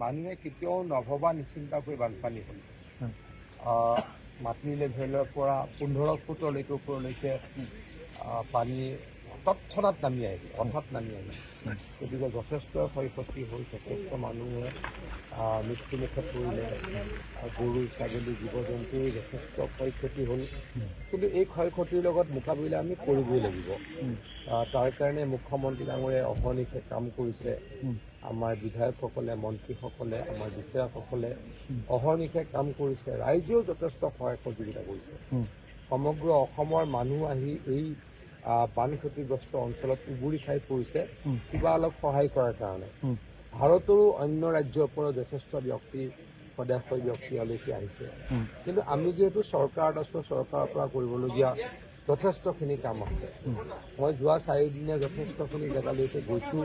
মানুহে কেতিয়াও নভবা নিশ্চিন্তাকৈ বানপানী হ'ল মাটি লেভেলৰ পৰা 15 ফুটলৈকে ওপৰলৈকে পানী তৎক্ষণাত নামি আহিল হঠাৎ নামি আহিল গতিকে যথেষ্ট ক্ষয়ক্ষতি হ'ল যথেষ্ট মানুহে মৃত্যুমুখত পৰিলে গৰু ছাগলী জীৱ জন্তুৰ যথেষ্ট ক্ষয়ক্ষতি হ'ল কিন্তু এই ক্ষয়ক্ষতিৰ লগত মোকাবিলা আমি কৰিবই লাগিব তাৰ কাৰণে মুখ্যমন্ত্ৰী ডাঙৰীয়াই অহৰ্নিশে কাম কৰিছে আমাৰ বিধায়কসকলে মন্ত্ৰীসকলে আমাৰ বিষয়াসকলে অহৰ্নিশে কাম কৰিছে ৰাইজেও যথেষ্ট সহায় সহযোগিতা কৰিছে সমগ্ৰ অসমৰ মানুহ আহি এই বান ক্ষতিগ্ৰস্ত অঞ্চলত উবুৰি খাই পৰিছে কিবা অলপ সহায় কৰাৰ কাৰণে ভাৰতৰো অন্য ৰাজ্যৰ পৰা যথেষ্ট ব্যক্তি সদাশয় ব্যক্তি ইয়ালৈকে আহিছে কিন্তু আমি যিহেতু চৰকাৰত আছোঁ চৰকাৰৰ পৰা কৰিবলগীয়া যথেষ্টখিনি কাম আছে মই যোৱা 4 দিনীয়া যথেষ্টখিনি জেগালৈকে গৈছোঁ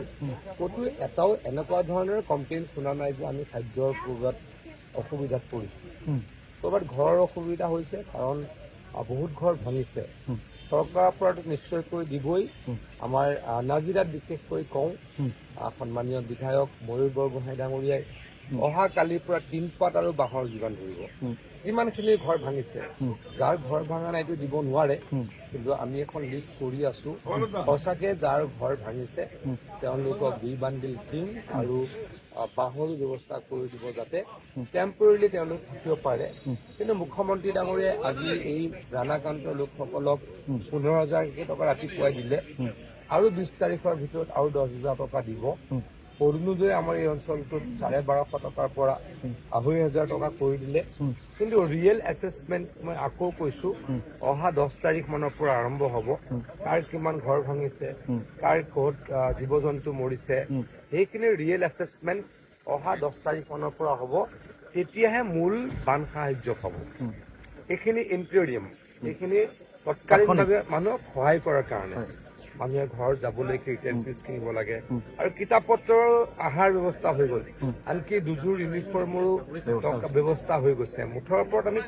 ক'তো এটাও এনেকুৱা ধৰণৰ কমপ্লেইন শুনা নাই যে আমি খাদ্যৰ ক'ৰবাত অসুবিধাত পৰিছোঁ ক'ৰবাত ঘৰৰ অসুবিধা হৈছে কাৰণ বহুত ঘৰ ভাঙিছে চৰকাৰৰ পৰা নিশ্চয়কৈ দিবই আমাৰ নাজিৰাত বিশেষকৈ কওঁ সন্মানীয় বিধায়ক ময়ূৰ বৰগোহাঁই ডাঙৰীয়াই অহা কালিৰ পৰা টিনপাত আৰু বাঁহৰ যোগান ধৰিব যিমানখিনি ঘৰ ভাঙিছে যাৰ ঘৰ ভাঙা নাইতো দিব নোৱাৰে কিন্তু আমি এখন লিষ্ট কৰি আছোঁ সঁচাকৈ যাৰ ঘৰ ভাঙিছে তেওঁলোকক বান্দিল টিং আৰু বাঁহৰ ব্যৱস্থা কৰি দিব যাতে টেম্পৰেৰীলি তেওঁলোক থাকিব পাৰে কিন্তু মুখ্যমন্ত্ৰী ডাঙৰীয়াই আজি এই ৰাণাকান্ত লোকসকলক 15,000 টকা ৰাতিপুৱাই দিলে আৰু 20 তাৰিখৰ ভিতৰত আৰু 10,000 টকা দিব অৰুণোদয় আমাৰ এই অঞ্চলটোত 1250 টকাৰ পৰা 2,500 টকা কৰি দিলে কিন্তু ৰিয়েল এছেছমেণ্ট মই আকৌ কৈছোঁ অহা 10 তাৰিখ মানৰ পৰা আৰম্ভ হ'ব কাৰ কিমান ঘৰ ভাঙিছে কাৰ ক'ত জীৱ জন্তু মৰিছে সেইখিনিৰ ৰিয়েল এছেছমেণ্ট অহা 10 তাৰিখ মানৰ পৰা হ'ব তেতিয়াহে মূল বান সাহায্য পাব এইখিনি ইণ্টেৰিয়ম এইখিনি তৎকালীনভাৱে মানুহক সহায় কৰাৰ কাৰণে মানুহে ঘৰ যাবলৈ ইউটেনচিলছ কিনিব লাগে আৰু কিতাপ পত্ৰৰ আহাৰ ব্যৱস্থা হৈ গ'ল আনকি দুযোৰ ইউনিফৰ্মৰো ব্যৱস্থা হৈ গৈছে মুঠৰ ওপৰত আমি